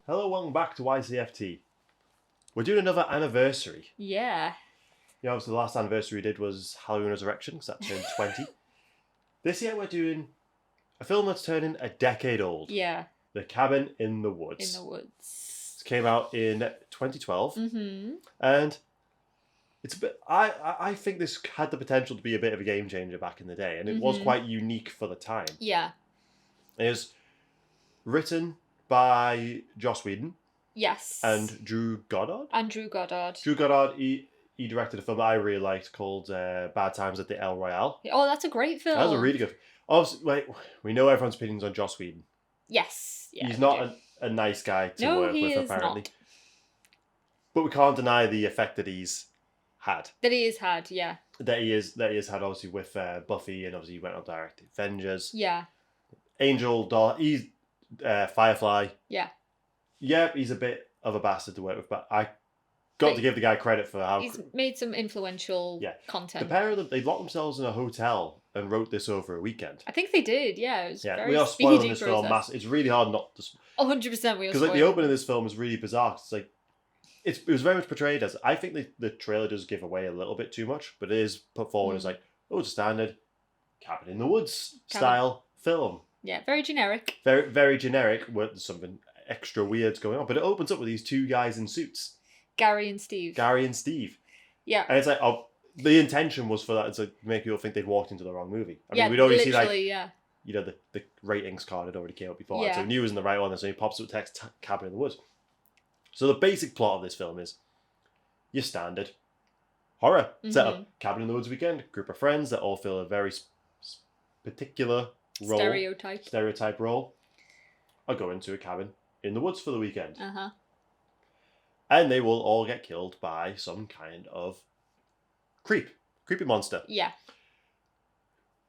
Hello, welcome back to YCFT. We're doing another anniversary. Yeah. You know, obviously the last anniversary we did was Halloween Resurrection, because that turned 20. This year we're doing a film that's turning a decade old. Yeah. The Cabin in the Woods. In the Woods. It came out in 2012. Mm-hmm. And it's a bit, I think this had the potential to be a bit of a game changer back in the day. And it was quite unique for the time. Yeah. It was written by Joss Whedon. Yes. And Drew Goddard. Drew Goddard, he directed a film that I really liked called Bad Times at the El Royale. Oh, that's a great film. That was a really good. Obviously, we know everyone's opinions on Joss Whedon. Yes. Yeah, he's not a nice guy to work with, apparently. Not. But we can't deny the effect that he's had. That he has had, yeah. That he has had, obviously, with Buffy, and obviously he went on direct Avengers. Yeah. Angel, he's Firefly. Yeah. Yeah, he's a bit of a bastard to work with, but I got to give the guy credit for how... He's made some influential content. The pair of them, they locked themselves in a hotel and wrote this over a weekend. I think they did, yeah. It was very we are spoiling this film massive. It's really hard not to... 100% we are spoiling. Because the opening of this film is really bizarre. It's like... It was very much portrayed as... I think the trailer does give away a little bit too much, but it is put forward as like, oh, it's a standard Cabin in the Woods style film. Yeah, very generic. Very, very generic, with something extra weird going on. But it opens up with these two guys in suits. Gary and Steve. Yeah. And it's like, the intention was for that to make people think they'd walked into the wrong movie. I mean, we'd already see, you know, the ratings card had already came up before. Yeah. So we knew it was in the right one, and so he pops up text Cabin in the Woods. So the basic plot of this film is your standard horror setup. Cabin in the Woods weekend, group of friends that all fill a very particular role. Stereotype role. Are going to a cabin in the woods for the weekend. Uh-huh. And they will all get killed by some kind of creepy monster. Yeah.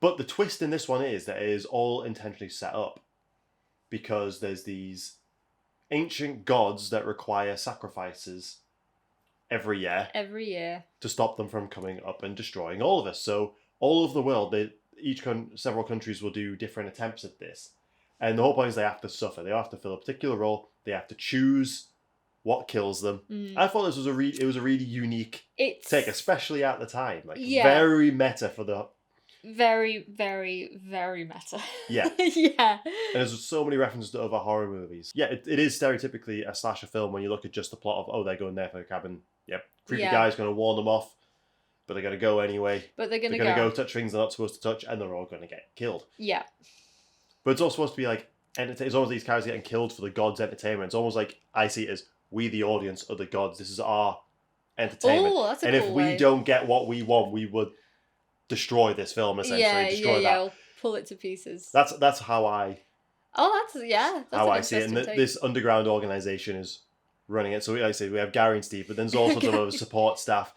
But the twist in this one is that it is all intentionally set up because there's these ancient gods that require sacrifices every year to stop them from coming up and destroying all of us. So all over the world, several countries will do different attempts at this. And the whole point is they have to suffer. They have to fill a particular role. They have to choose what kills them. I thought this was a really unique take, especially at the time. Like very meta for the... Very, very, very meta. Yeah. Yeah. And there's so many references to other horror movies. Yeah, it is stereotypically a slasher film when you look at just the plot of, they're going there for a cabin. Yep. Creepy guy's going to warn them off, but they're going to go anyway. But they're going to go touch things they're not supposed to touch, and they're all going to get killed. Yeah. But it's all supposed to be like, it's almost these characters getting killed for the gods' entertainment. It's almost like I see it as we, the audience, are the gods. This is our entertainment. Oh, that's a and cool if way. we don't get what we want, we would destroy this film essentially. Destroy that. I'll pull it to pieces. That's how I. Oh, that's how I see it. And this underground organization is running it. So like I say, we have Gary and Steve, but then there's also some other support staff.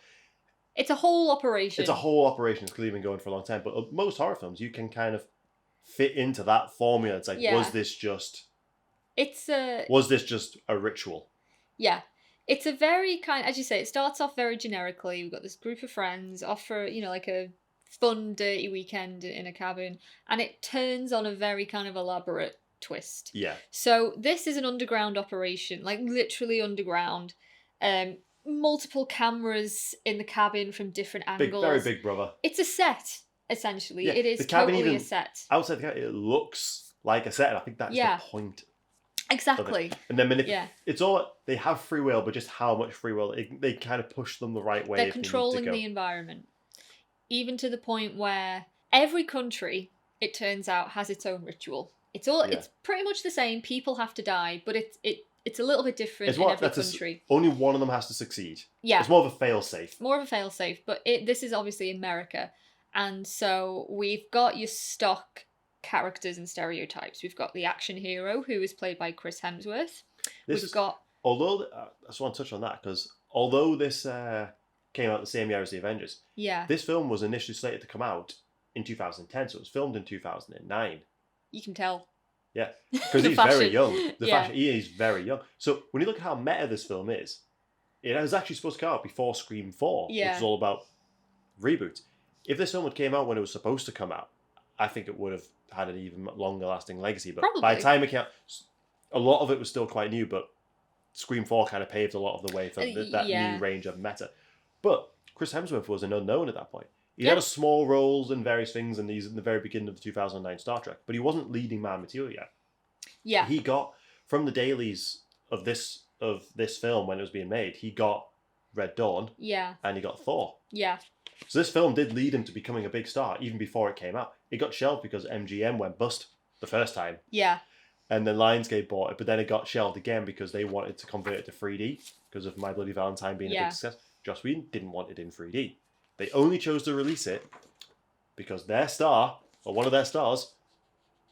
It's a whole operation. It's clearly been going for a long time. But most horror films, you can kind of fit into that formula. It's like, was this just a ritual? Yeah. It's a very as you say, it starts off very generically. We've got this group of friends off for, like a fun, dirty weekend in a cabin, and it turns on a very kind of elaborate twist. Yeah. So this is an underground operation, like literally underground. Multiple cameras in the cabin from different angles. Very big brother. It's a set, essentially. Yeah, it is totally a set. Outside the cabin, it looks like a set, and I think that's the point. Exactly. And then it's all, they have free will, but just how much free will, they kind of push them the right way. They're controlling the environment. Even to the point where every country, it turns out, has its own ritual. It's pretty much the same. People have to die, but it's a little bit different in every country. Only one of them has to succeed. Yeah. It's more of a fail-safe. But this is obviously America. And so we've got your stock characters and stereotypes. We've got the action hero, who is played by Chris Hemsworth. Although, I just want to touch on that, because although this came out the same year as the Avengers, this film was initially slated to come out in 2010, so it was filmed in 2009. You can tell. Yeah, because he's very young. He is very young. So when you look at how meta this film is, it was actually supposed to come out before Scream 4, which is all about reboots. If this film had came out when it was supposed to come out, I think it would have had an even longer lasting legacy. But by the time it came out, a lot of it was still quite new, but Scream 4 kind of paved a lot of the way for that new range of meta. But Chris Hemsworth was an unknown at that point. He had a small roles in various things, and he's in the very beginning of the 2009 Star Trek, but he wasn't leading man material yet. Yeah. He got, from the dailies of this film when it was being made, he got Red Dawn. Yeah. And he got Thor. Yeah. So this film did lead him to becoming a big star, even before it came out. It got shelved because MGM went bust the first time. Yeah. And then Lionsgate bought it, but then it got shelved again because they wanted to convert it to 3D because of My Bloody Valentine being a big success. Joss Whedon didn't want it in 3D. They only chose to release it because their star, or one of their stars,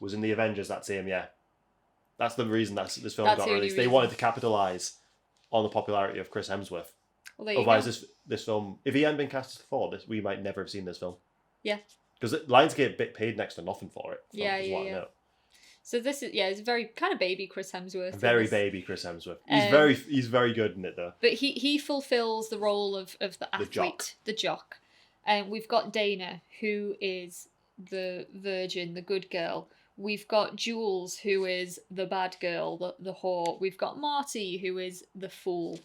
was in the Avengers that same year. That's the reason this film got released. They wanted to capitalize on the popularity of Chris Hemsworth. Well, there Otherwise, this film, if he hadn't been cast as Thor, we might never have seen this film. Yeah. Because Lionsgate paid next to nothing for it. Yeah. I know. So this is it's very kind of baby Chris Hemsworth. Very baby Chris Hemsworth. He's very good in it though. But he fulfills the role of the athlete, the jock. And we've got Dana, who is the virgin, the good girl. We've got Jules, who is the bad girl, the whore. We've got Marty, who is the fool.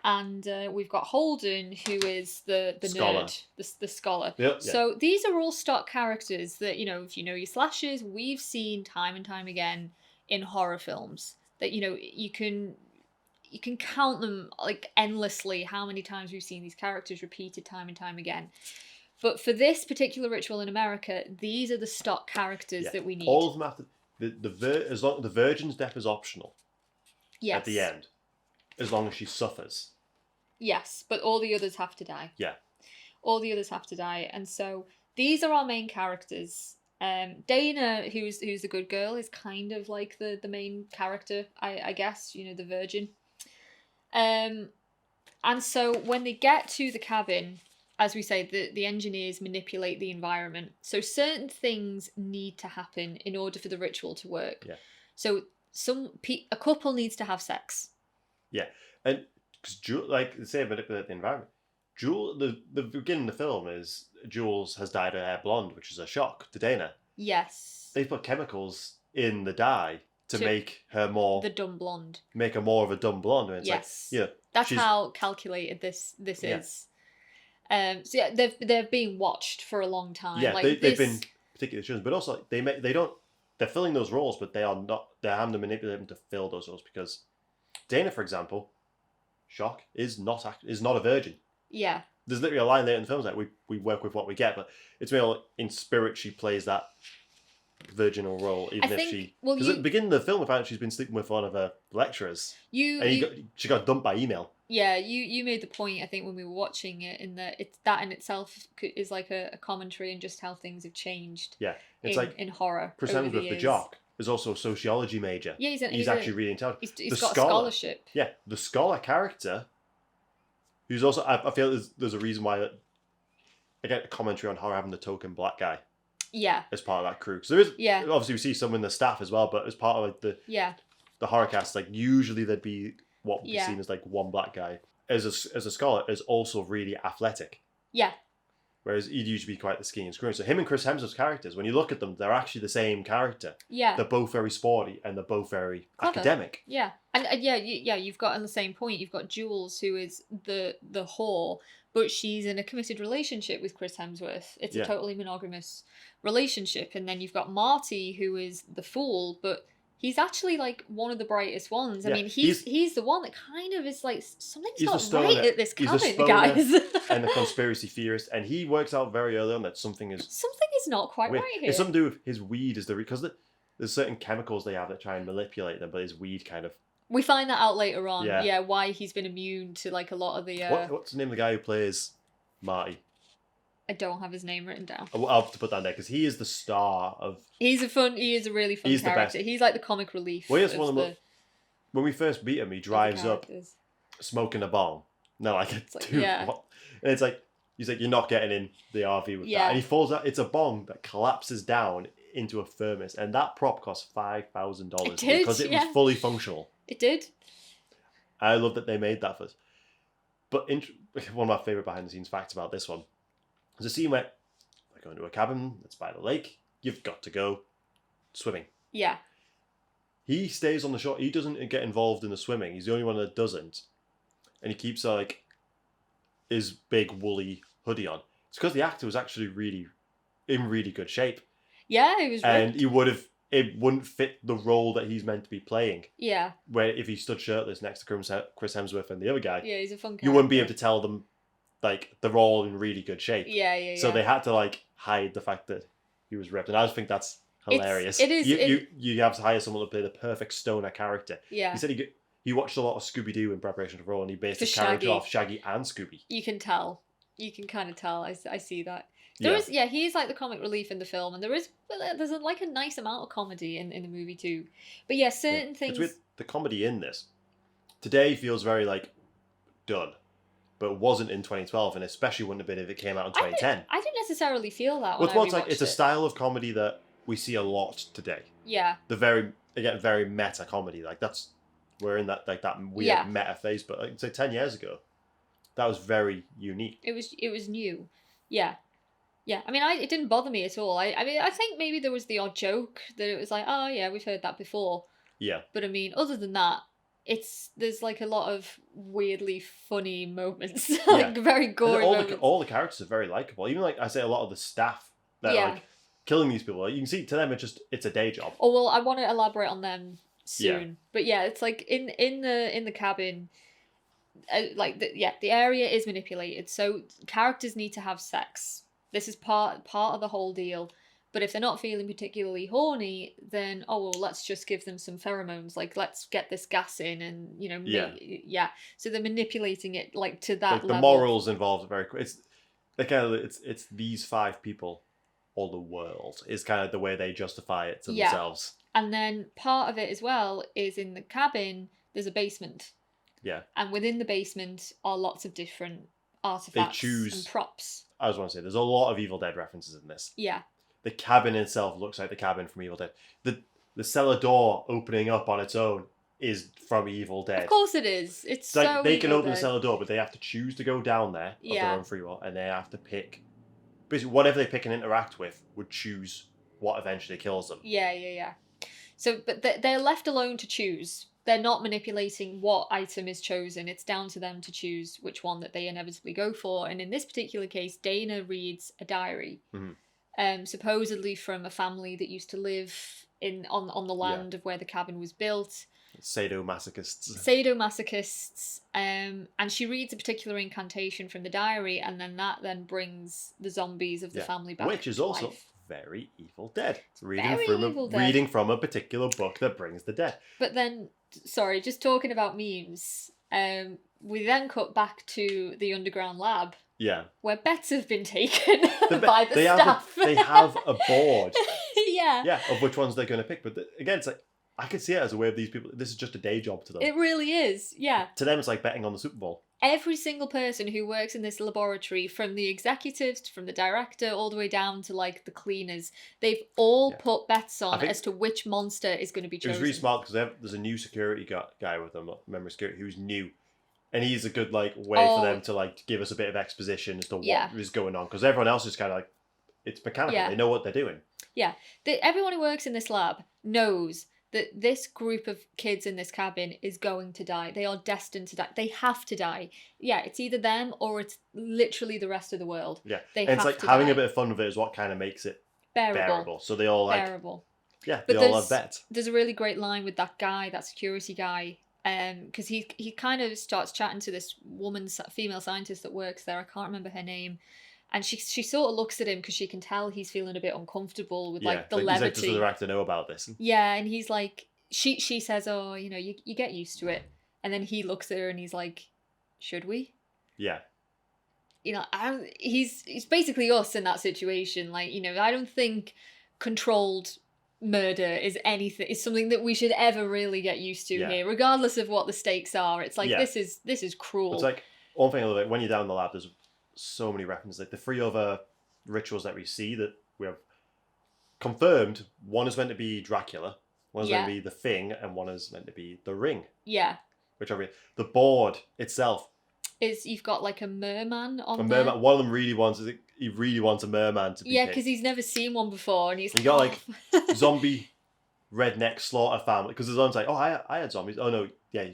And we've got Holden, who is the scholar. nerd, the scholar. Yep, so these are all stock characters that, if you know your slashers, we've seen time and time again in horror films. That, you can count them like endlessly how many times we've seen these characters repeated time and time again. But for this particular ritual in America, these are the stock characters that we need. All of them have to... as long the virgin's death is optional. Yes. At the end. As long as she suffers. Yes, but all the others have to die. Yeah. All the others have to die. And so these are our main characters. Dana, who's the good girl, is kind of like the main character, I guess, the virgin. And so when they get to the cabin... As we say, the engineers manipulate the environment. So certain things need to happen in order for the ritual to work. Yeah. So a couple needs to have sex. Yeah. And because like they say, manipulate the environment. The beginning of the film is Jules has dyed her hair blonde, which is a shock to Dana. Yes. They put chemicals in the dye to make her more... The dumb blonde. Make her more of a dumb blonde. And it's yes. Like, that's how calculated this is. So yeah, they're being watched for a long time. Yeah, like they've been particularly chosen, but also they're filling those roles, but they're having to manipulate them to fill those roles because Dana, for example, shock is not a virgin. Yeah. There's literally a line later in the film like we work with what we get, but it's real in spirit she plays that virginal role, even if she... Because at the beginning of the film, apparently she's been sleeping with one of her lecturers. She got dumped by email. Yeah, you made the point, I think, when we were watching it, in that that in itself is like a commentary on just how things have changed. Yeah, it's in horror. Chris Hemsworth, the jock, is also a sociology major. Yeah, he's actually really intelligent. He's got a scholarship. Yeah, the scholar character, who's also... I feel there's a reason why I get a commentary on horror having the token black guy. Yeah. As part of that crew. So there is... Yeah. Obviously, we see some in the staff as well, but as part of like the horror cast, like usually there'd be... what would be seen as like one black guy as a scholar is also really athletic. Yeah. Whereas he'd usually be quite the skinny and screwy. So him and Chris Hemsworth's characters, when you look at them, they're actually the same character. Yeah. They're both very sporty and they're both very academic. Yeah. And you've got on the same point, you've got Jules, who is the whore, but she's in a committed relationship with Chris Hemsworth. It's a totally monogamous relationship. And then you've got Marty, who is the fool, but he's actually like one of the brightest ones. I mean, he's the one that kind of is like, something's not right at this cabin, guys. And the conspiracy theorist, and he works out very early on that something is not quite weird. Right here. It's something to do with his weed because there's certain chemicals they have that try and manipulate them, but his weed kind of... We find that out later on. Yeah, why he's been immune to like a lot of the... What's the name of the guy who plays Marty? I don't have his name written down. I'll have to put that there because he is the star of... He is a really fun character. He's like the comic relief. Well, one of the... When we first meet him, he drives up smoking a bomb. No, like, dude, what? And it's like, he's like, you're not getting in the RV with that. And he falls out. It's a bomb that collapses down into a thermos. And that prop cost $5,000 because it was fully functional. It did. I love that they made that for us. But one of my favourite behind the scenes facts about this one, there's a scene where they're going to a cabin that's by the lake. You've got to go swimming. Yeah. he stays on the shore. He doesn't get involved in the swimming. He's the only one that doesn't, and he keeps like his big woolly hoodie on. It's because the actor was actually in really good shape. Yeah, he was and ripped. it wouldn't fit the role that he's meant to be playing. Yeah. Where if he stood shirtless next to Chris Hemsworth and the other guy, yeah, he's a fun character. You wouldn't be able to tell them like they're all in really good shape. Yeah. So they had to like hide the fact that he was ripped, and I just think that's hilarious. It is. You have to hire someone to play the perfect stoner character. Yeah. He said he watched a lot of Scooby Doo in preparation for the role, and he based his Shaggy. character off Shaggy and Scooby. You can tell. You can kind of tell. I see that. He is like the comic relief in the film, and there's like a nice amount of comedy in the movie too. But yeah, certain things. It's with the comedy in this. Today feels very like done, but it wasn't in 2012, and especially wouldn't have been if it came out in 2010. I didn't necessarily feel that. It's a style of comedy that we see a lot today. Yeah. The very meta comedy, like we're in that weird meta phase, but like say 10 years ago, that was very unique. It was new. Yeah. Yeah, I mean, it didn't bother me at all. I mean, I think maybe there was the odd joke that it was like, oh yeah, we've heard that before. Yeah. But I mean, other than that, there's like a lot of weirdly funny moments, like very gory moments. All the characters are very likable. Even like I say, a lot of the staff that are like killing these people. Like, you can see to them it's a day job. Oh well, I want to elaborate on them soon. Yeah. But yeah, it's like in the cabin. The area is manipulated, so characters need to have sex. This is part of the whole deal. But if they're not feeling particularly horny, then let's just give them some pheromones. Like, let's get this gas in, and So they're manipulating it like to that level. The morals involved are very quick. It's these 5 people or the world is kind of the way they justify it to themselves. And then part of it as well is in the cabin. There's a basement. Yeah. And within the basement are lots of different artifacts and props. I just want to say, there's a lot of Evil Dead references in this. Yeah. The cabin itself looks like the cabin from Evil Dead. The cellar door opening up on its own is from Evil Dead. Of course it is. It's like so they can Evil open Dead. the cellar door, but they have to choose to go down there of their own free will, and they have to pick. Basically, whatever they pick and interact with would choose what eventually kills them. Yeah. So, but they're left alone to choose. They're not manipulating what item is chosen. It's down to them to choose which one that they inevitably go for. And in this particular case, Dana reads a diary, supposedly from a family that used to live on the land of where the cabin was built. Sadomasochists. And she reads a particular incantation from the diary, and then that brings the zombies of the family back. Which is also life. Very Evil Dead. Reading from a particular book that brings the dead. But then, sorry, just talking about memes, we then cut back to the underground lab. Yeah. Where bets have been taken by the staff. They have a board. Yeah. Yeah, of which ones they're going to pick. But again, it's like, I could see it as a way of these people. This is just a day job to them. It really is, yeah. To them, it's like betting on the Super Bowl. Every single person who works in this laboratory, from the executives, from the director, all the way down to like the cleaners, they've all put bets on as to which monster is going to be chosen. It was really smart because there's a new security guy with them, memory security, who's new. And he's a good way for them to like give us a bit of exposition as to what is going on. Because everyone else is kind of like, it's mechanical. Yeah. They know what they're doing. Yeah. Everyone who works in this lab knows that this group of kids in this cabin is going to die. They are destined to die. They have to die. Yeah, it's either them or it's literally the rest of the world. Yeah. And it's like having a bit of fun with it is what kind of makes it bearable. So they all like... Bearable. Yeah, they all have bets. There's a really great line with that guy, that security guy, because he kind of starts chatting to this female scientist that works there. I can't remember her name. And she sort of looks at him because she can tell he's feeling a bit uncomfortable with like the levity. Like, does the director know about this? Yeah, and he's like, she says, oh, you get used to it. And then he looks at her and he's like, should we? Yeah. He's basically us in that situation. Like, I don't think controlled murder is something that we should ever really get used to here, regardless of what the stakes are. It's like, this is cruel. It's like, one thing, like, when you're down in the lab, there's so many references. Like the 3 other rituals that we see that we have confirmed, one is meant to be Dracula, one is meant to be the Thing, and one is meant to be the Ring. Yeah. Which are the board itself is, you've got like a merman on a merman. One of them really wants a merman to be because he's never seen one before, and he's got like zombie redneck slaughter family, because there's one's like, oh, I had zombies. Oh no, yeah,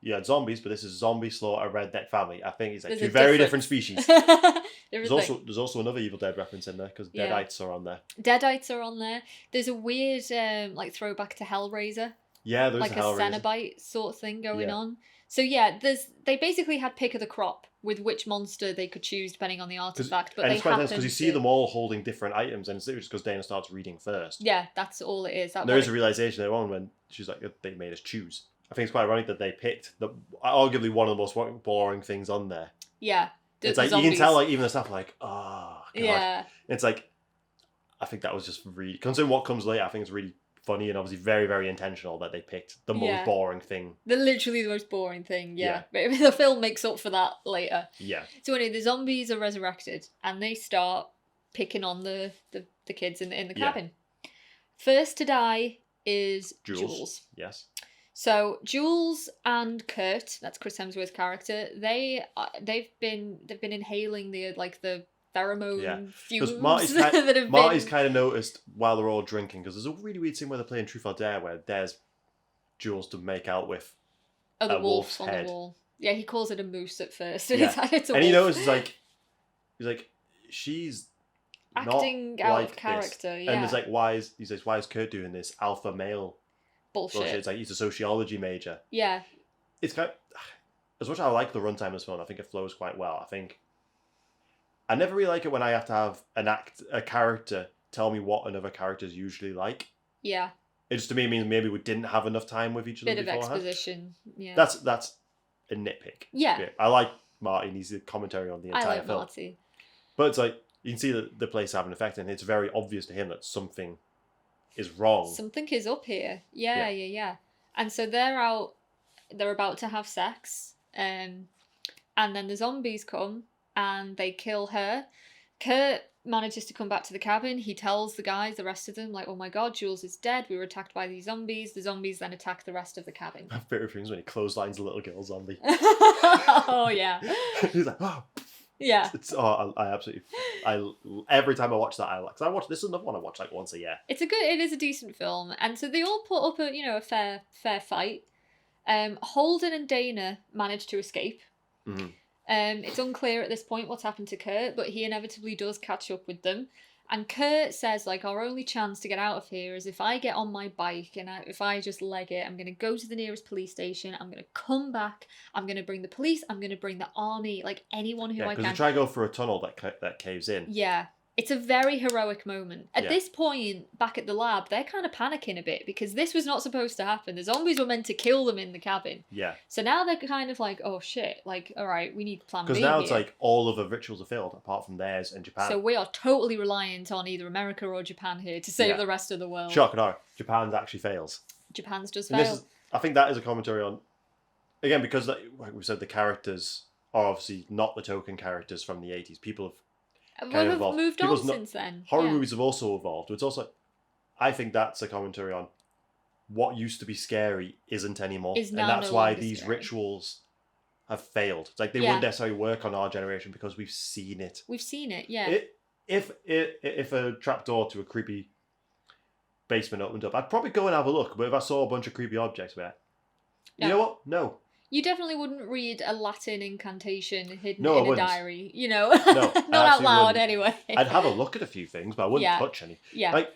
you had zombies, but this is zombie slaughter redneck family. I think it's like There's two a very different species. There's also another Evil Dead reference in there because Deadites are on there. Deadites are on there. There's a weird like throwback to Hellraiser. Yeah, there's like a Cenobite sort of thing going on. So yeah, they basically had pick of the crop with which monster they could choose depending on the artifact. But it's quite nice because you see them all holding different items, and it's just because Dana starts reading first. Yeah, that's all it is. There is a realization later on when she's like, they made us choose. I think it's quite ironic that they picked arguably one of the most boring things on there. Yeah. It's like zombies. You can tell, like, even the stuff like, oh god. Yeah. It's like, I think that was just really, considering what comes later, I think it's really funny and obviously very, very intentional that they picked the most boring thing. Literally the most boring thing, yeah. But the film makes up for that later. Yeah. So anyway, the zombies are resurrected and they start picking on the kids in the cabin. First to die is Jules. Yes. So Jules and Kurt, that's Chris Hemsworth's character, they've been inhaling the pheromone fumes Marty's kind of noticed while they're all drinking, because there's a really weird scene where they're playing Truth or Dare where there's Jules to make out with the wolf's on head. The wall. Yeah, he calls it a moose at first. Yeah. It's a and wolf. he knows he's like she's acting not out like of character. This. Yeah, and it's like why is Kurt doing this alpha male bullshit? It's like he's a sociology major. Yeah, it's kind of, as much as I like the runtime of this film, I think it flows quite well. I think I never really like it when I have to have a character tell me what another character is usually like. Yeah. It just to me means maybe we didn't have enough time with each other beforehand. Bit of exposition. Yeah. That's a nitpick. Yeah. I like Marty and he's a commentary on the entire film. I like Marty. But it's like, you can see that the place having an effect and it's very obvious to him that something is wrong. Something is up here. Yeah. And so they're about to have sex. And then the zombies come and they kill her. Kurt manages to come back to the cabin. He tells the rest of them, like, oh my god, Jules is dead. We were attacked by these zombies. The zombies then attack the rest of the cabin. My favourite thing is when he clotheslines a little girl zombie. Oh, yeah. He's like, oh. Yeah. Every time I watch that, because this is another one I watch like once a year. It is a decent film. And so they all put up a fair fight. Holden and Dana manage to escape. Mm-hmm. It's unclear at this point what's happened to Kurt, but he inevitably does catch up with them. And Kurt says, like, our only chance to get out of here is if I get on my bike and if I just leg it, I'm going to go to the nearest police station, I'm going to come back, I'm going to bring the police, I'm going to bring the army, like anyone who I can. Yeah, because you try to go through a tunnel that caves in. Yeah. It's a very heroic moment. At this point, back at the lab, they're kind of panicking a bit because this was not supposed to happen. The zombies were meant to kill them in the cabin. Yeah. So now they're kind of like, oh shit, like, all right, we need plan B. Because now it's like all of the rituals are failed apart from theirs in Japan. So we are totally reliant on either America or Japan here to save the rest of the world. Shock and horror. Japan's actually fails. Japan's just fail. I think that is a commentary on, again, because like we said, the characters are obviously not the token characters from the 80s. People have we've moved on since then. Horror movies have also evolved. It's also, I think that's a commentary on what used to be scary isn't anymore. And that's why these rituals have failed. It's like they wouldn't necessarily work on our generation because we've seen it. We've seen it, yeah. If a trapdoor to a creepy basement opened up, I'd probably go and have a look. But if I saw a bunch of creepy objects there, you know what? No. You definitely wouldn't read a Latin incantation hidden in a diary, No, not out loud wouldn't. Anyway. I'd have a look at a few things, but I wouldn't touch any. Yeah. Like,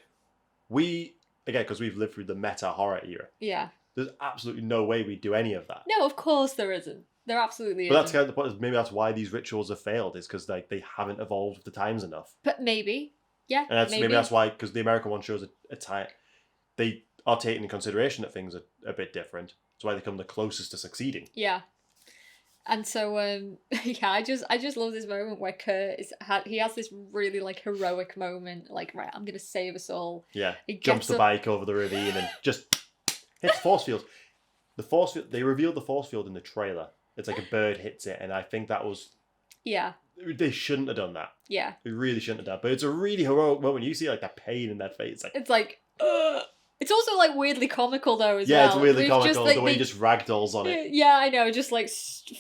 because we've lived through the meta horror era. Yeah. There's absolutely no way we'd do any of that. No, of course there isn't. There absolutely isn't. But that's kind of the point. Maybe that's why these rituals have failed, is because they haven't evolved with the times enough. But maybe. Yeah, and maybe that's why, because the American one shows a time, they are taking into consideration that things are a bit different. That's why they come the closest to succeeding. Yeah. And so, I just love this moment where Kurt he has this really like heroic moment, like, right, I'm gonna save us all. Yeah, he jumps the bike over the ravine and just hits force field. They revealed the force field in the trailer. It's like a bird hits it, and I think that was. Yeah. They shouldn't have done that. Yeah. They really shouldn't have done that. But it's a really heroic moment. You see like the pain in that face. It's like, It's also like weirdly comical though as well. Yeah, it's weirdly They've comical just, like, the way he just ragdolls on it. Yeah, I know. Just like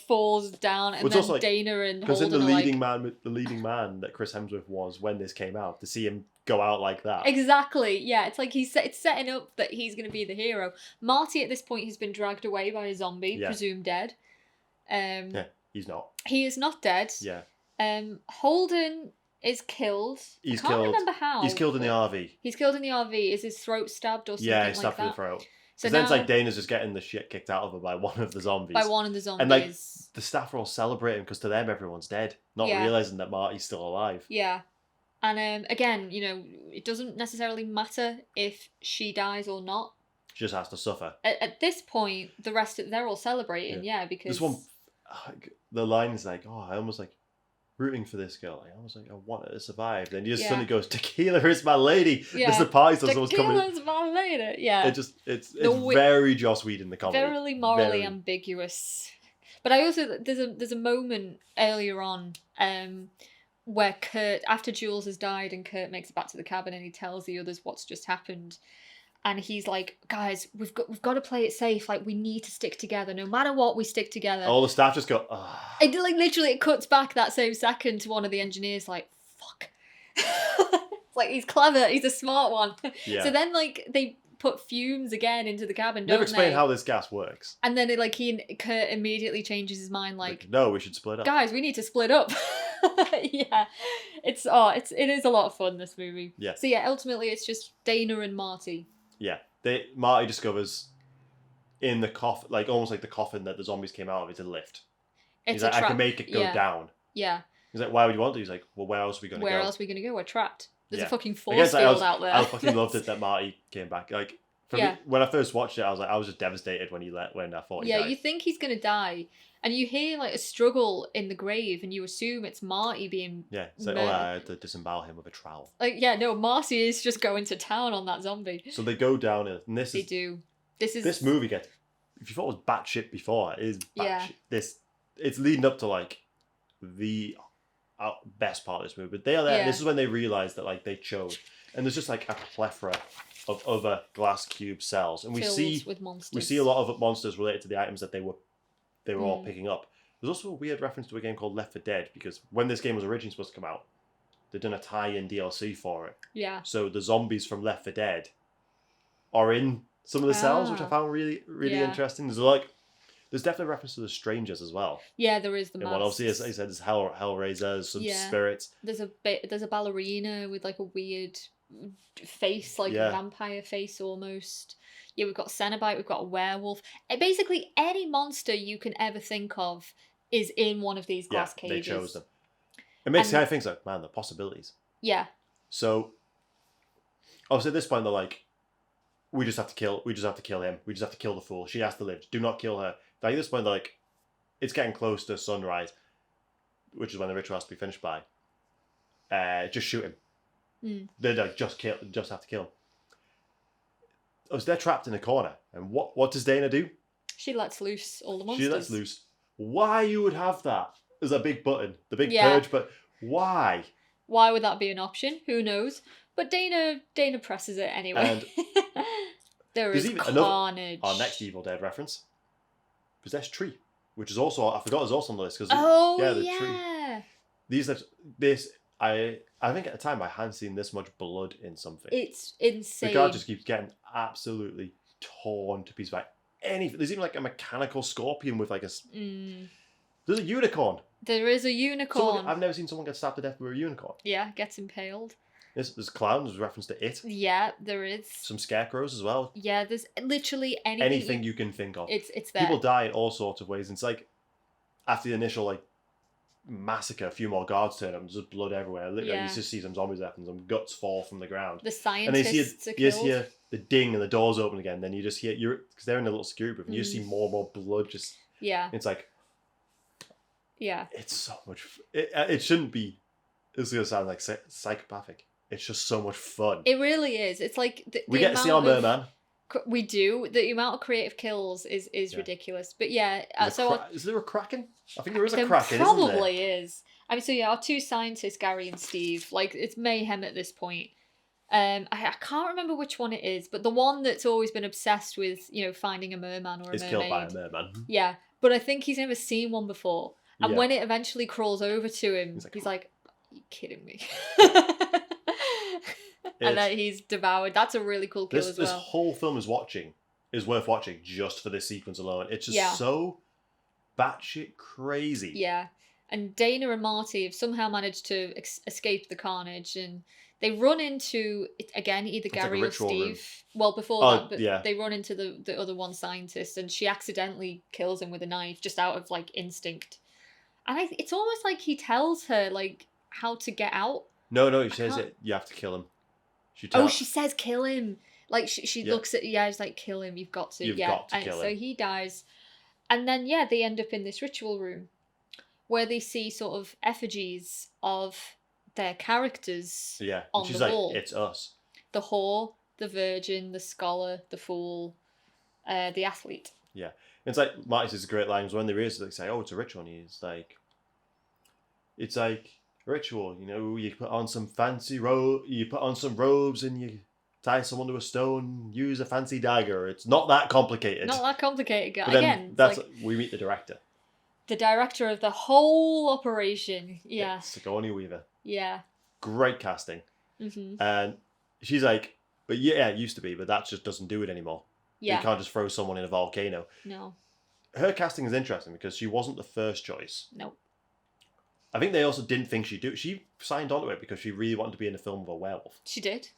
falls down, and Well, it's then also, like, Dana and Because Holden the are leading like, man that Chris Hemsworth was when this came out, to see him go out like that. exactly. Yeah, it's like it's setting up that he's going to be the hero. Marty at this point has been dragged away by a zombie, presumed dead. Yeah, he's not. He is not dead. Yeah. Holden is killed. I can't remember how. He's killed in the RV. He's killed in the RV. Is his throat stabbed or something like that? Yeah, he's stabbed in the throat. So then it's like Dana's just getting the shit kicked out of her by one of the zombies. And like the staff are all celebrating because to them everyone's dead, not realizing that Marty's still alive. Yeah. And again, you know, it doesn't necessarily matter if she dies or not. She just has to suffer. At this point, the rest of they're all celebrating, because this one, the line is like, oh, I almost like rooting for this girl. I almost like, I want her to survive. Then he just suddenly goes, tequila is my lady. Yeah. As the party starts coming. Tequila is my lady. Yeah. It's very Joss Whedon, the comedy. Very morally ambiguous. But I also there's a moment earlier on where Kurt, after Jules has died and Kurt makes it back to the cabin and he tells the others what's just happened. And he's like, guys, we've got to play it safe. Like, we need to stick together. No matter what, we stick together. All the staff just go, ah. It like literally it cuts back that same second to one of the engineers like, fuck. It's like, he's clever. He's a smart one. Yeah. So then like they put fumes again into the cabin, don't they? Never explain how this gas works. And then Kurt immediately changes his mind like, no, we should split up. Guys, we need to split up. Yeah. It is a lot of fun, this movie. Yeah. So yeah, ultimately it's just Dana and Marty. Yeah, Marty discovers in the coffin, like almost like the coffin that the zombies came out of, it's a lift. He's like, I can make it go down. Yeah. He's like, why would you want to? He's like, well, where else are we going to go? Where else are we going to go? We're trapped. There's a fucking force field out there. I fucking loved it that Marty came back. Like, for me, when I first watched it, I was just devastated when I thought he died. Yeah, you think he's going to die. And you hear like a struggle in the grave, and you assume it's Marty being it's like, I had to disembowel him with a trowel. Like, Marty is just going to town on that zombie. So they go down, and they do. This movie gets. If you thought it was batshit before, it is batshit. It's leading up to like the best part of this movie. But they are there. This is when they realize that like they chose, and there's just like a plethora of other glass cube cells, and we see a lot of monsters related to the items that they were all picking up. There's also a weird reference to a game called Left 4 Dead, because when this game was originally supposed to come out, they'd done a tie-in DLC for it. Yeah. So the zombies from Left 4 Dead are in some of the cells, which I found really, really interesting. There's definitely reference to the strangers as well. Yeah, there is the masks. Obviously, as I said, there's Hellraisers, some spirits. There's a ballerina with like a weird face, like a vampire face almost. Yeah, we've got Cenobite, we've got a werewolf. Basically, any monster you can ever think of is in one of these glass cages. They chose them. It makes me think like, man, the possibilities. Yeah. So, obviously at this point, they're like, we just have to kill him. We just have to kill the fool. She has to live. Do not kill her. Like, at this point, they're like, it's getting close to sunrise, which is when the ritual has to be finished by. Just shoot him. They're like, just have to kill him. Oh, so they're trapped in a corner. And what does Dana do? She lets loose all the monsters. She lets loose. Why you would have that as a big button? The big purge, but why? Why would that be an option? Who knows? But Dana presses it anyway. And there is carnage. Our next Evil Dead reference. Possessed Tree. Which is also, I forgot, is also on the list. Tree. I think at the time I hadn't seen this much blood in something. It's insane. The guy just keeps getting absolutely torn to pieces by anything. There's even like a mechanical scorpion with like a... There's a unicorn. There is a unicorn. I've never seen someone get stabbed to death with a unicorn. Yeah, gets impaled. There's clowns, there's reference to It. Yeah, there is. Some scarecrows as well. Yeah, there's literally anything. Anything you can think of. It's there. People die in all sorts of ways. And it's like, after the initial like massacre, a few more guards turn up and there's blood everywhere. Literally, you just see some zombies left and some guts fall from the ground. The scientists you just hear the ding and the doors open again. Then you just hear, because they're in a little security booth, and you just see more and more blood just... Yeah. It's like... Yeah. It's so much... It shouldn't be... It's going to sound like psychopathic. It's just so much fun. It really is. It's like... We get to see our merman. We do. The amount of creative kills is ridiculous. But yeah... is there a Kraken? I think there is a Kraken, probably isn't there? is. I mean, so yeah, our two scientists, Gary and Steve, like, it's mayhem at this point. I can't remember which one it is, but the one that's always been obsessed with, finding a merman or a Is mermaid. killed by a merman. Yeah, but I think he's never seen one before. And Yeah. when it eventually crawls over to him, he's like, "Are you kidding me?" And then he's devoured. That's a really cool kill as well. This whole film is worth watching just for this sequence alone. It's just so batshit crazy. Yeah. And Dana and Marty have somehow managed to escape the carnage, and they run into, again, either Gary or Steve. Room. Well, before that, but they run into the other one scientist, and she accidentally kills him with a knife just out of, like, instinct. And it's almost like he tells her, like, how to get out. No, he says it. You have to kill him. She says kill him. Like, she looks at, she's like, kill him, you've got to. You've got to kill him. So he dies. And then, they end up in this ritual room where they see sort of effigies of their characters on the wall. Like, it's us. The whore, the virgin, the scholar, the fool, the athlete. Yeah. It's like, Marty says great lines when they realize, they say, oh, it's a ritual. And he's like, it's like a ritual, you put on some fancy you put on some robes and you tie someone to a stone, use a fancy dagger. It's not that complicated. Not that complicated. But again, that's we meet the director. The director of the whole operation. Yeah. Sigourney Weaver. Yeah. Great casting. Mm-hmm. And she's like, but yeah, it used to be, but that just doesn't do it anymore. Yeah. You can't just throw someone in a volcano. No. Her casting is interesting because she wasn't the first choice. No. I think they also didn't think she'd do it. She signed on to it because she really wanted to be in a film with a werewolf. She did.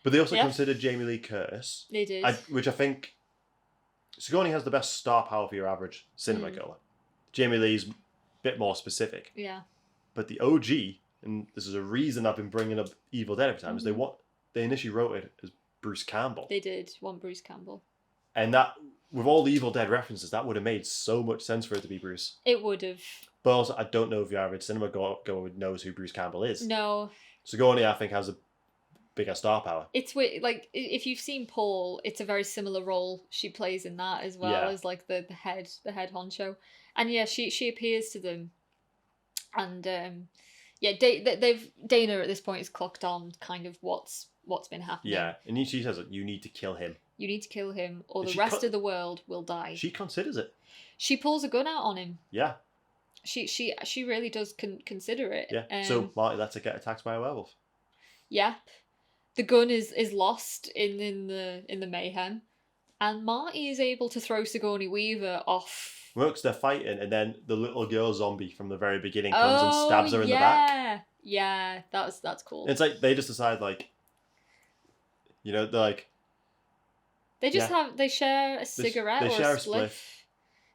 But they also considered Jamie Lee Curtis. They did. Which I think Sigourney has the best star power for your average cinema goer. Jamie Lee's a bit more specific. Yeah. But the OG, and this is a reason I've been bringing up Evil Dead every time, is they initially wrote it as Bruce Campbell. They did want Bruce Campbell. And that, with all the Evil Dead references, that would have made so much sense for it to be Bruce. It would have. But also, I don't know if your average cinema goer knows who Bruce Campbell is. No. Sigourney, I think, has a bigger star power. It's weird, like, if you've seen Paul, it's a very similar role she plays in that as well as, like, the head honcho. And she appears to them. And Dana at this point has clocked on kind of what's been happening. Yeah, and she says, you need to kill him. You need to kill him, or the rest of the world will die. She considers it. She pulls a gun out on him. Yeah. She really does consider it. Yeah. So Marty lets her get attacked by a werewolf. Yeah. The gun is lost in the mayhem, and Marty is able to throw Sigourney Weaver off. Works, they're fighting, and then the little girl zombie from the very beginning comes and stabs her in the back. Yeah, that's cool. It's like they just decide, like, they're like. They just they share a cigarette or a spliff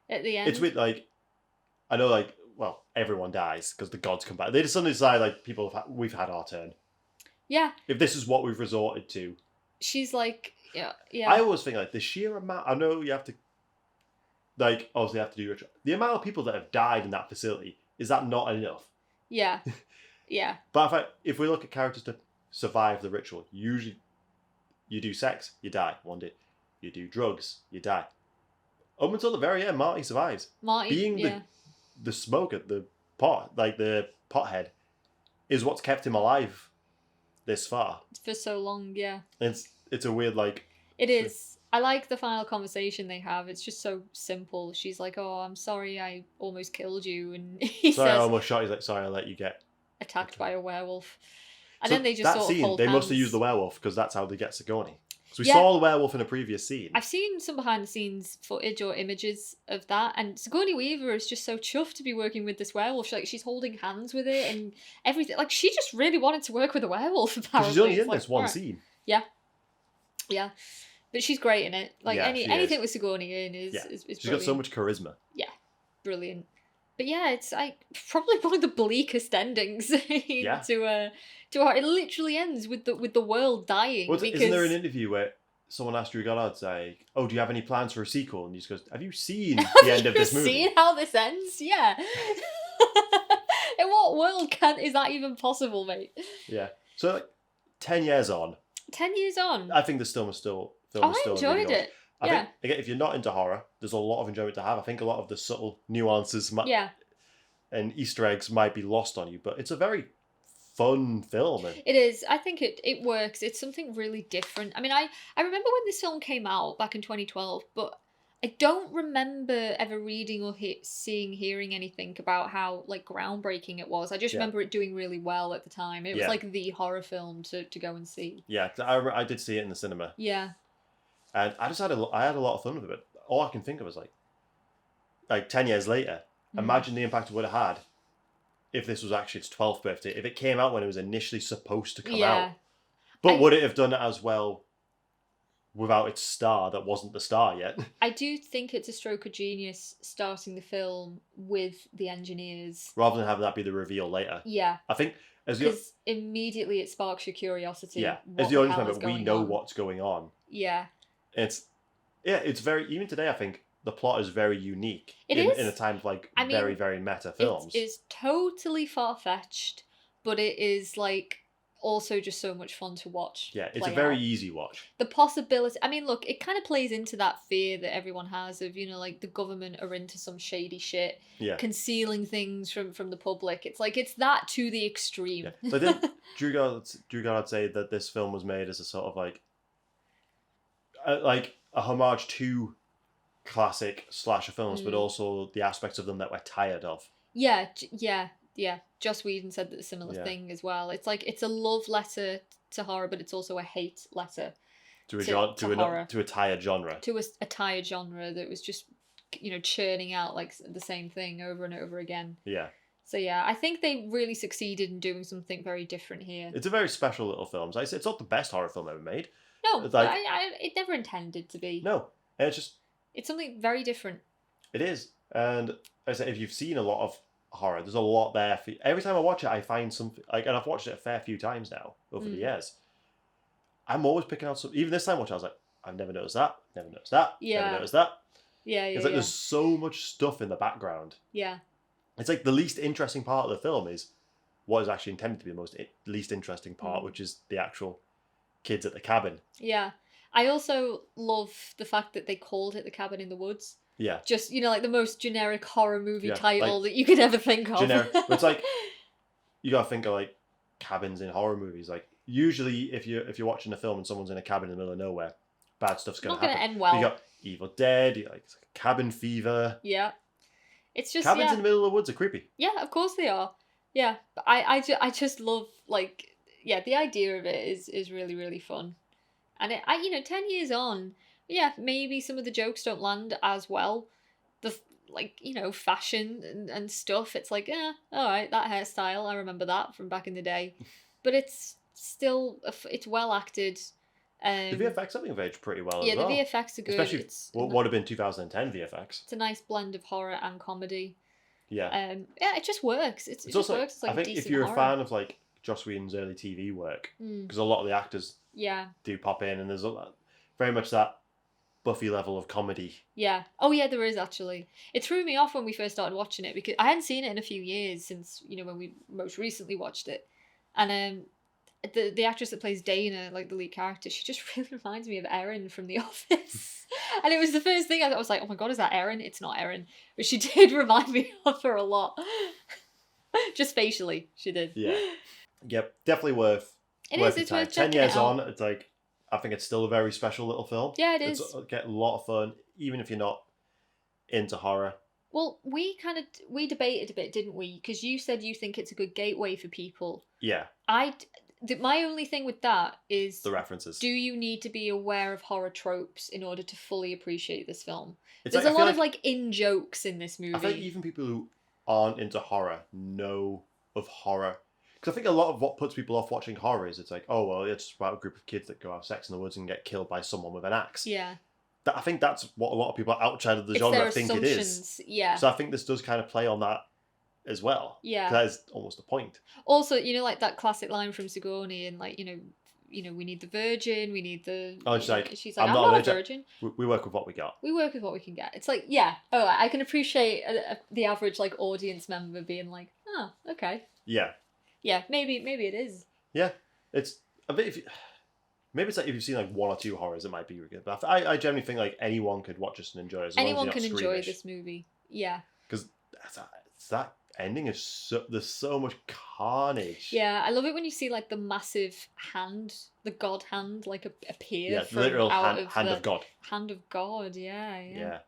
at the end. It's with, like, I know, like, well, everyone dies because the gods come back. They just suddenly decide, like, we've had our turn. Yeah. If this is what we've resorted to. She's like, yeah. I always think, like, the sheer amount, I know you have to, like, obviously have to do ritual. The amount of people that have died in that facility, is that not enough? Yeah. Yeah. But if we look at characters to survive the ritual, usually you do sex, you die one day. You do drugs, you die. Up until the very end, Marty survives. Being the smoker, the pothead, is what's kept him alive this far. For so long, yeah. It's a weird, like... It is. I like the final conversation they have. It's just so simple. She's like, oh, I'm sorry I almost killed you. And he sorry, says... I almost shot you. He's like, sorry, I let you get... attacked by a werewolf. And then they just sort of hold they hands. must have used the werewolf, because that's how they get Sigourney. So we saw the werewolf in a previous scene. I've seen some behind-the-scenes footage or images of that, and Sigourney Weaver is just so chuffed to be working with this werewolf. She's holding hands with it and everything. Like, she just really wanted to work with a werewolf, apparently. She's only in this one scene. Yeah. Yeah. But she's great in it. Like, anything with Sigourney in is She's brilliant. got so much charisma. Yeah. Brilliant. But yeah, it's probably one of the bleakest endings to our. It literally ends with the world dying. Well, isn't there an interview where someone asked Drew Goddard, say, "Oh, do you have any plans for a sequel?" And he just goes, "Have you seen the end of this movie? Have you seen how this ends? Yeah." In what world is that even possible, mate? Yeah. So, like, 10 years on. 10 years on. I think the film is still. I enjoyed it. I think, again, if you're not into horror, there's a lot of enjoyment to have. I think a lot of the subtle nuances and Easter eggs might be lost on you, but it's a very fun film. And It is. I think it works. It's something really different. I mean, I remember when this film came out back in 2012, but I don't remember ever reading or hearing anything about how like groundbreaking it was. I just Yeah. remember it doing really well at the time. It was Yeah. like the horror film to go and see. yeah, I did see it in the cinema, Yeah. and I had a lot of fun with it. All I can think of is like 10 years later, imagine the impact it would have had if this was actually its 12th birthday, if it came out when it was initially supposed to come out. But would it have done it as well without its star that wasn't the star yet? I do think it's a stroke of genius starting the film with the engineers. Rather than having that be the reveal later. Yeah. I think because immediately it sparks your curiosity. Yeah. As the audience member, we know what's going on. Yeah. It's very, even today, I think the plot is very unique. In a time of very, very meta films. It is totally far-fetched, but it is like also just so much fun to watch. Yeah, it's a very easy watch. The possibility, I mean, look, it kind of plays into that fear that everyone has of, like the government are into some shady shit, concealing things from the public. It's like, it's that to the extreme. Yeah. So didn't Drew Goddard say that this film was made as a sort of like a homage to classic slasher films, but also the aspects of them that we're tired of? Yeah. Joss Whedon said that a similar thing as well. It's like, it's a love letter to horror, but it's also a hate letter to a tired genre. To a tired genre that was just, churning out like the same thing over and over again. Yeah. So yeah, I think they really succeeded in doing something very different here. It's a very special little film. It's not the best horror film ever made. No, it never intended to be. No, it's something very different. It is, and I say if you've seen a lot of horror, there's a lot there. Every time I watch it, I find something and I've watched it a fair few times now over the years. I'm always picking out something. Even this time watching, I was like, I've never noticed that. Never noticed that. Yeah. Never noticed that. Yeah. It's like there's so much stuff in the background. Yeah. It's like the least interesting part of the film is what is actually intended to be the least interesting part, which is the actual kids at the cabin. Yeah. I also love the fact that they called it The Cabin in the Woods. Yeah. Just, like the most generic horror movie title that you could ever think of. Generic. But it's like, you gotta think of like cabins in horror movies. Like usually if you're watching a film and someone's in a cabin in the middle of nowhere, bad stuff's gonna happen. Not gonna end well. You got Evil Dead, it's like cabin fever. Yeah. It's just cabins in the middle of the woods are creepy. Yeah, of course they are. Yeah. But I just love the idea of it is really, really fun. And 10 years on, maybe some of the jokes don't land as well. The fashion and stuff. It's like, all right, that hairstyle, I remember that from back in the day. But it's still, it's well acted. The VFX, I think, have aged pretty well as well. Yeah, the VFX are good. Especially what would have been 2010 VFX. It's a nice blend of horror and comedy. Yeah. It just works. It just also, works. It's like I think if you're a fan of like Joss Whedon's early TV work, because a lot of the actors do pop in, and there's very much that Buffy level of comedy. Yeah. Oh yeah, there is actually. It threw me off when we first started watching it because I hadn't seen it in a few years since when we most recently watched it, and the actress that plays Dana, like the lead character, she just really reminds me of Erin from The Office. And it was the first thing I was like, oh my god, is that Erin? It's not Erin, but she did remind me of her a lot. Just facially, she did. Yeah. Yep, definitely worth. It's worth 10 years on, it's like, I think it's still a very special little film. Yeah, it is. It's get a lot of fun, even if you're not into horror. Well, we debated a bit, didn't we? Because you said you think it's a good gateway for people. Yeah. My only thing with that is the references. Do you need to be aware of horror tropes in order to fully appreciate this film? There's a lot of in-jokes in this movie. I think even people who aren't into horror know of horror. Because I think a lot of what puts people off watching horror is it's like, oh, well, it's about a group of kids that go have sex in the woods and get killed by someone with an axe. Yeah. I think that's what a lot of people outside of the genre think it is. Yeah. So I think this does kind of play on that as well. Yeah. That is almost the point. Also, like that classic line from Sigourney and like, we need the virgin, we need the... Oh, she's like, I'm not a virgin. We work with what we got. We work with what we can get. It's like, I can appreciate the average like audience member being like, oh, okay. Yeah. Yeah, maybe it is. Yeah, it's a bit... Maybe it's like if you've seen like one or two horrors, it might be good. But I generally think like anyone could watch this and enjoy it. Anyone can enjoy this movie. Yeah. Because it's that ending is there's so much carnage. Yeah, I love it when you see like the massive hand, the god hand, like appear from literal out hand of of God. Hand of God. Yeah. Yeah.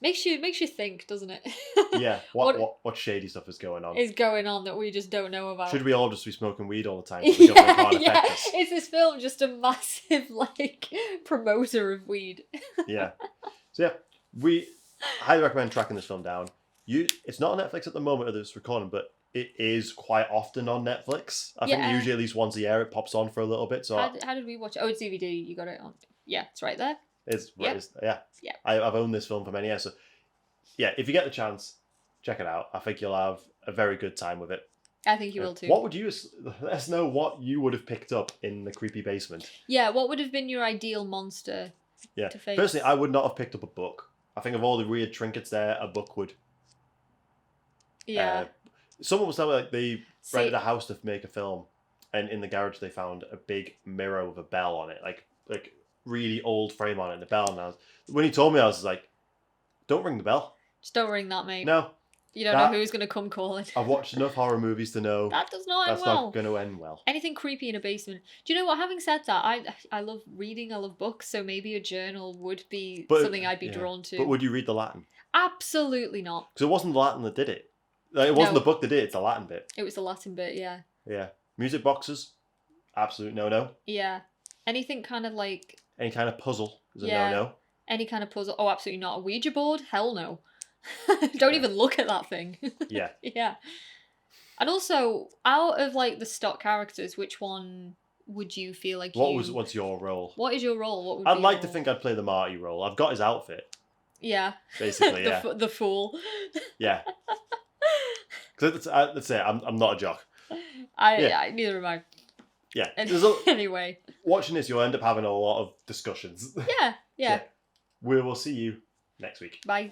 Makes you think, doesn't it? Yeah. What shady stuff is going on? Is going on that we just don't know about? Should we all just be smoking weed all the time? So the government can't affect us? Is this film just a massive like promoter of weed? Yeah. So yeah, we highly recommend tracking this film down. It's not on Netflix at the moment of this recording, but it is quite often on Netflix. I think usually at least once a year it pops on for a little bit. So how did we watch it? Oh, it's DVD. You got it on. Yeah, it's right there. Yeah. I've owned this film for many years. So yeah, if you get the chance, check it out. I think you'll have a very good time with it. I think you will too. What would you let us know what you would have picked up in the creepy basement? Yeah, what would have been your ideal monster? Yeah, to face? personally, I would not have picked up a book. I think of all the weird trinkets there, a book would. Yeah. Someone was telling me like they rented a house to make a film, and in the garage they found a big mirror with a bell on it, like really old frame on it, and the bell. And when he told me, I was like, "Don't ring the bell. Just don't ring that, mate. No, you don't know who's gonna come calling." I've watched enough horror movies to know that does not end that's well. not going to end well. Anything creepy in a basement. Do you know what? Having said that, I love reading. I love books, so maybe a journal would be something I'd be drawn to. But would you read the Latin? Absolutely not. Because it wasn't the Latin that did it. Like, it wasn't the book that did it. It's the Latin bit. It was the Latin bit, yeah. Yeah. Music boxes, absolute no-no. Yeah. Anything kind of like... Any kind of puzzle is a no-no. Any kind of puzzle. Oh, absolutely not. A Ouija board? Hell no. Don't even look at that thing. Yeah. Yeah. And also, out of like the stock characters, which one would you feel like What's your role? What is your role? What would I'd like to think I'd play the Marty role. I've got his outfit. Yeah. Basically, the fool. Yeah. Because let's say I'm not a jock. Neither am I. Yeah. Anyway. Watching this, you'll end up having a lot of discussions. Yeah. We will see you next week. Bye.